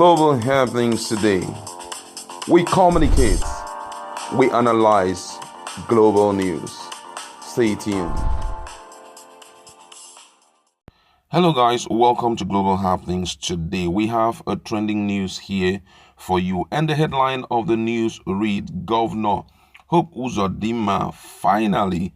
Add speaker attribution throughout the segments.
Speaker 1: Global happenings today. We communicate, we analyze global news. Stay tuned. Hello guys, welcome to Global Happenings. Today we have a trending news here for you, and the headline of the news reads: Gov.Hope Uzodinma finally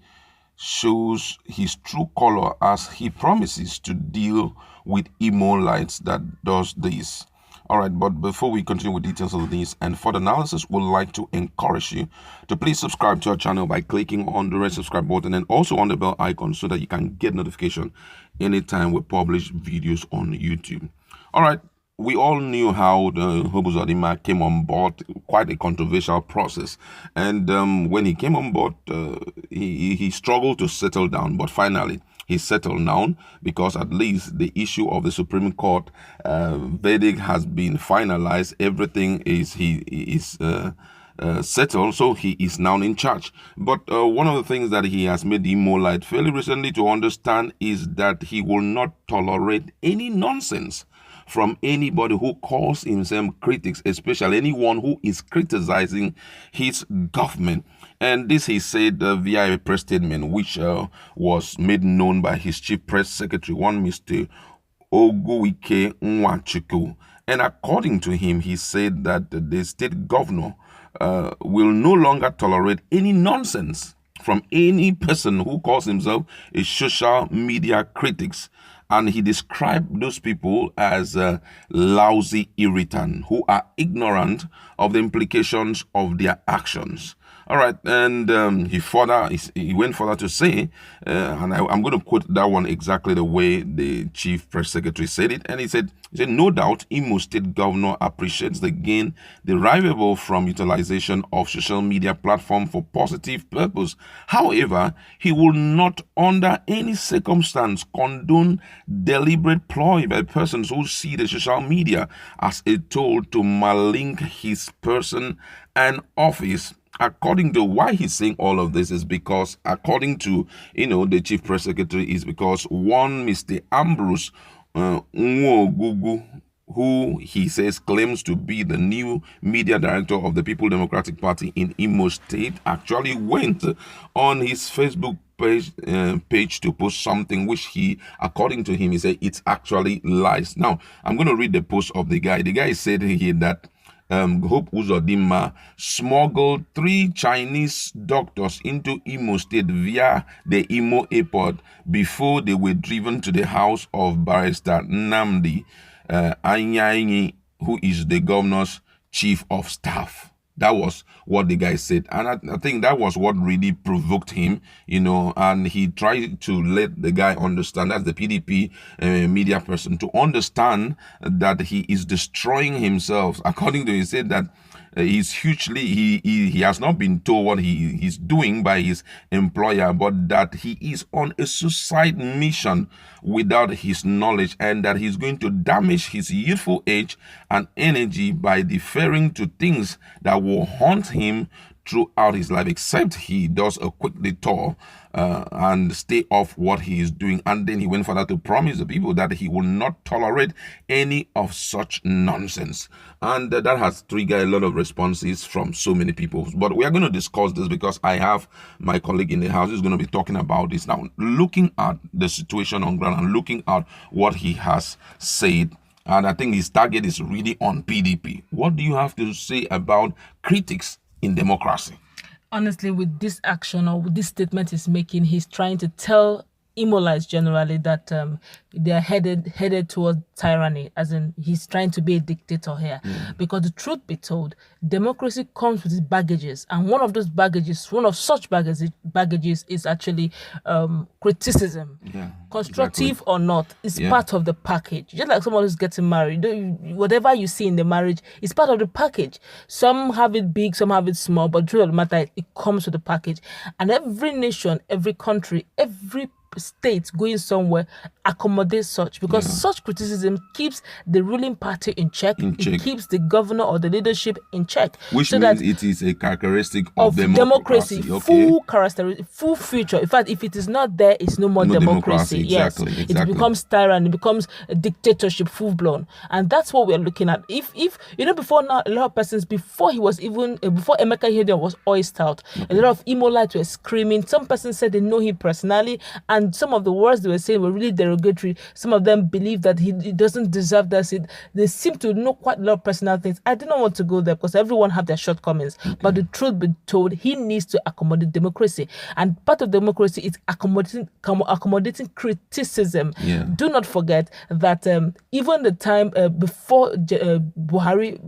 Speaker 1: shows his true color as he promises to deal with Imolites that does this. All right, but before we continue with details of this and further analysis, we'd like to encourage you to please subscribe to our channel by clicking on the red subscribe button and also on the bell icon so that you can get notification anytime we publish videos on YouTube. All right, we all knew how the Uzodinma came on board, quite a controversial process. And when he came on board, he struggled to settle down, but finally he settled down because at least the issue of the Supreme Court verdict has been finalized. Everything is settled, so he is now in charge. But one of the things that he has made the Imolite fairly recently to understand is that he will not tolerate any nonsense from anybody who calls himself critics, especially anyone who is criticizing his government. And this he said via a press statement, which was made known by his chief press secretary, one Mr. Oguwike Nwachukwu. And according to him, he said that the state governor will no longer tolerate any nonsense from any person who calls himself a social media critics. And he described those people as lousy irritant who are ignorant of the implications of their actions. All right, and he went further to say, and I'm going to quote that one exactly the way the chief press secretary said it. And he said, no doubt Imo State Governor appreciates the gain derivable from utilization of social media platform for positive purpose. However, he will not under any circumstance condone deliberate ploy by persons who see the social media as a tool to malink his person and office. According to why he's saying all of this is because, according to the chief press secretary, is because one Mr. Ambrose Nwogugu, who he says claims to be the new media director of the People Democratic Party in Imo State, actually went on his Facebook page to post something which he, according to him, he said it's actually lies. Now, I'm going to read the post of the guy. The guy said here that Hope Uzodinma smuggled 3 Chinese doctors into Imo State via the Imo airport before they were driven to the house of Barrister Nnamdi Anyanyi, who is the governor's chief of staff. That was what the guy said. And I think that was what really provoked him, and he tried to let the guy understand, that's the PDP media person, to understand that he is destroying himself. According to him, he said that he's hugely, he has not been told what he's doing by his employer, but that he is on a suicide mission without his knowledge, and that he's going to damage his youthful age and energy by deferring to things that will haunt him throughout his life, except he does a quick detour and stay off what he is doing. And then he went further to promise the people that he will not tolerate any of such nonsense. And that has triggered a lot of responses from so many people. But we are going to discuss this because I have my colleague in the house who's going to be talking about this now, looking at the situation on ground and looking at what he has said. And I think his target is really on PDP. What do you have to say about critics in democracy?
Speaker 2: Honestly, with this action or with this statement he's making, he's trying to tell Imolites generally that they're headed towards tyranny, as in he's trying to be a dictator here. Because the truth be told, democracy comes with its baggages, and one of such baggages is actually criticism. Constructive exactly. Or not, it's part of the package. Just like someone who's getting married, whatever you see in the marriage is part of the package. Some have it big, some have it small, but the truth of the matter, it comes with the package. And every nation, every country, every state going somewhere accommodate such, because such criticism keeps the ruling party in check. It keeps the governor or the leadership in check.
Speaker 1: Which so means it is a characteristic of democracy.
Speaker 2: Full characteristic, full future. In fact, if it is not there, it's no more democracy.
Speaker 1: Exactly,
Speaker 2: yes, it becomes tyranny, it becomes a dictatorship, full blown, and that's what we're looking at. If before now, a lot of persons before Emeka Ihedioha was hoisted out, a lot of Imolites were screaming. Some persons said they know him personally, and some of the words they were saying were really derogatory. Some of them believe that he doesn't deserve that seat. They seem to know quite a lot of personal things. I do not want to go there because everyone have their shortcomings. But the truth be told, he needs to accommodate democracy, and part of democracy is accommodating criticism. Do not forget that even the time before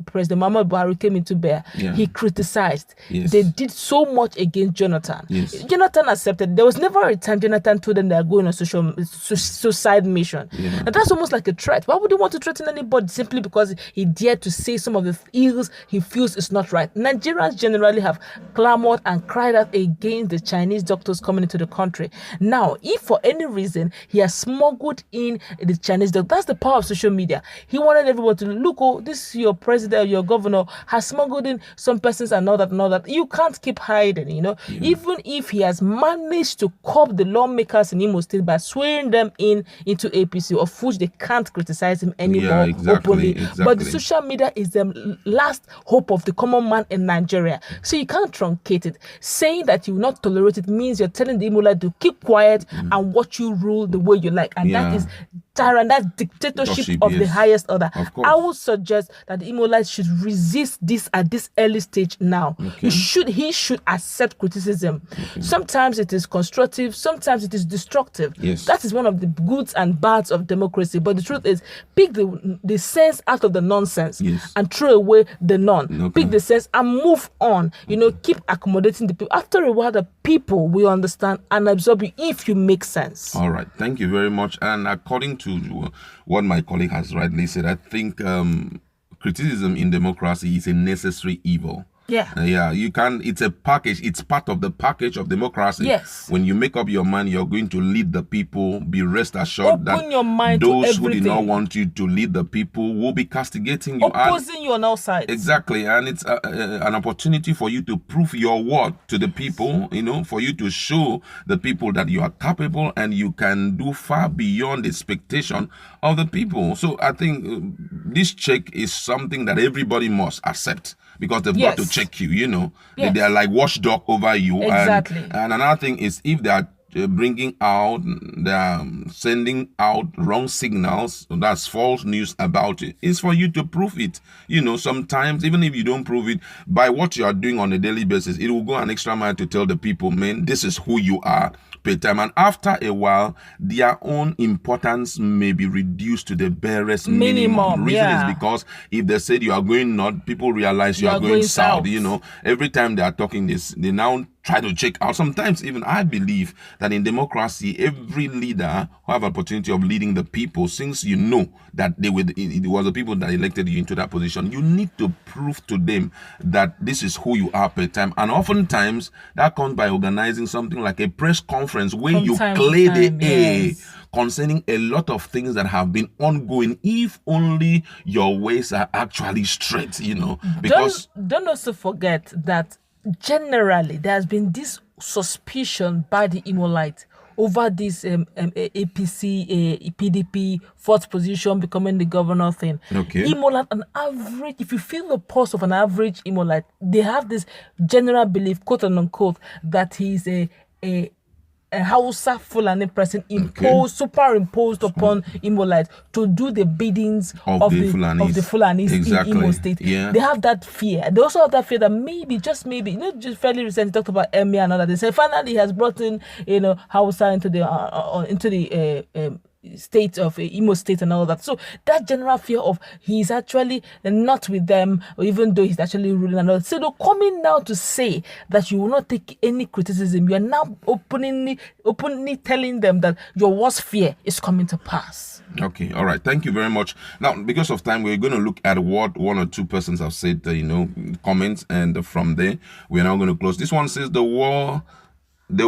Speaker 2: President Muhammad Buhari came into bear, he criticized. They did so much against Jonathan. Jonathan accepted. There was never a time Jonathan told them they are going on suicide mission. And that's almost like a threat. Why would he want to threaten anybody simply because he dared to say some of the ills he feels is not right? Nigerians generally have clamored and cried out against the Chinese doctors coming into the country. Now, if for any reason he has smuggled in the Chinese doctor, that's the power of social media. He wanted everyone to look, oh, this your president, your governor has smuggled in some persons and all that. You can't keep hiding, Even if he has managed to curb the lawmakers in Imo State by swearing them into APC, of which they can't criticize him anymore openly. But the social media is the last hope of the common man in Nigeria. So you can't truncate it. Saying that you will not tolerate it means you're telling the Imolite to keep quiet and watch you rule the way you like. And that is tyrant, that's dictatorship of the highest order. I would suggest that the Imolites should resist this at this early stage now. He should accept criticism. Sometimes it is constructive, sometimes it is destructive. That is one of the goods and bads of democracy. But the truth is, pick the sense out of the nonsense and throw away the none. Pick the sense and move on. Keep accommodating the people. After a while, the people will understand and absorb you if you make sense.
Speaker 1: All right. Thank you very much. And according to what my colleague has rightly said, I think criticism in democracy is a necessary evil. You can. It's a package. It's part of the package of democracy. When you make up your mind, you're going to lead the people. Be rest assured that
Speaker 2: your mind
Speaker 1: those who did not want you to lead the people will be castigating you,
Speaker 2: opposing you on all sides.
Speaker 1: Exactly, and it's an opportunity for you to prove your worth to the people. For you to show the people that you are capable and you can do far beyond the expectation of the people. So I think this check is something that everybody must accept, because they've got to check you, They are like watchdog over you.
Speaker 2: Exactly.
Speaker 1: And another thing is, if they are they're sending out wrong signals, that's false news about it, it's for you to prove it. Sometimes, even if you don't prove it, by what you are doing on a daily basis, it will go an extra mile to tell the people, man, this is who you are. Time, and after a while, their own importance may be reduced to the barest minimum. Reason is because if they said you are going north, people realize you are going south. Every time they are talking this, they now try to check out. Sometimes even I believe that in democracy, every leader who have an opportunity of leading the people, since you know that it was the people that elected you into that position, you need to prove to them that this is who you are per time. And oftentimes that comes by organizing something like a press conference where you clear the air concerning a lot of things that have been ongoing, if only your ways are actually straight, because
Speaker 2: don't also forget that generally there has been this suspicion by the Imolite over this APC, PDP, fourth position, becoming the governor thing. Imolite, an average, if you feel the pulse of an average Imolite, they have this general belief, quote and unquote, that he's a Hausa Fulani person superimposed upon Imolites to do the biddings of the Fulanis in Imo State. They have that fear. They also have that fear that maybe, just maybe, just fairly recently talked about Emir and all that. They say finally he has brought in, Hausa into the state of Imo State and all that. So that general fear of he's actually not with them, or even though he's actually ruling and all that. So they're coming now to say that you will not take any criticism. You are now openly telling them that your worst fear is coming to pass.
Speaker 1: Okay, all right. Thank you very much. Now, because of time, we're going to look at what one or two persons have said, comments, and from there, we are now going to close. This one says the war, they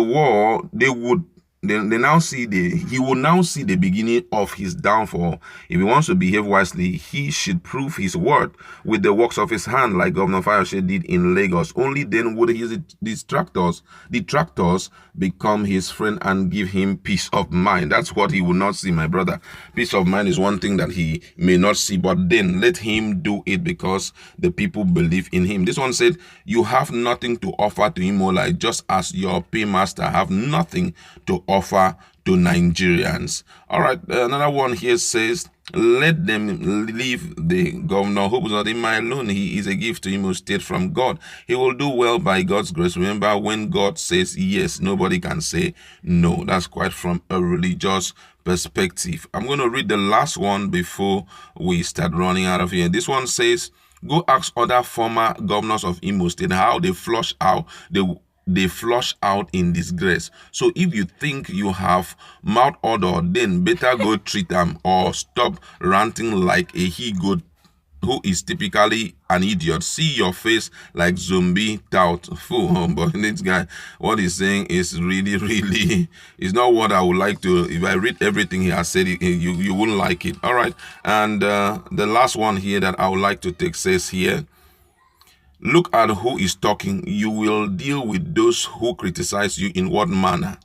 Speaker 1: would they now see he will now see the beginning of his downfall. If he wants to behave wisely, he should prove his worth with the works of his hand, like Governor Fayose did in Lagos. Only then would his detractors become his friend and give him peace of mind. That's what he will not see, my brother. Peace of mind is one thing that he may not see, but then let him do it because the people believe in him. This one said, you have nothing to offer to Imolite, just as your paymaster have nothing to offer to Nigerians. All right, another one here says, let them leave the Gov.Hope Uzodinma alone. He is a gift to Imo State from God. He will do well by God's grace. Remember, when God says yes, nobody can say no. That's quite from a religious perspective. I'm going to read the last one before we start running out of here. This one says, go ask other former governors of Imo State how they flush out in disgrace. So if you think you have mouth odor, then better go treat them or stop ranting like a he-goat who is typically an idiot. See your face like zombie tout fool. But this guy, what he's saying is really is not what I would like to. If I read everything he has said, you wouldn't like it. All right. And the last one here that I would like to take says here, look at who is talking. You will deal with those who criticize you in what manner?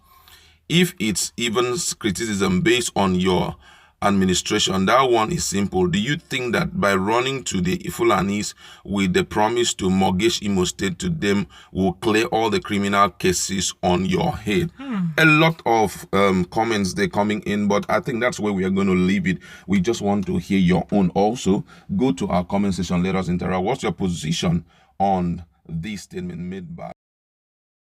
Speaker 1: If it's even criticism based on your administration, that one is simple. Do you think that by running to the Fulanis with the promise to mortgage Imo State to them will clear all the criminal cases on your head? A lot of comments they're coming in, but I think that's where we are going to leave it. We just want to hear your own. Also, go to our comment section, let us interact. What's your position on this statement made by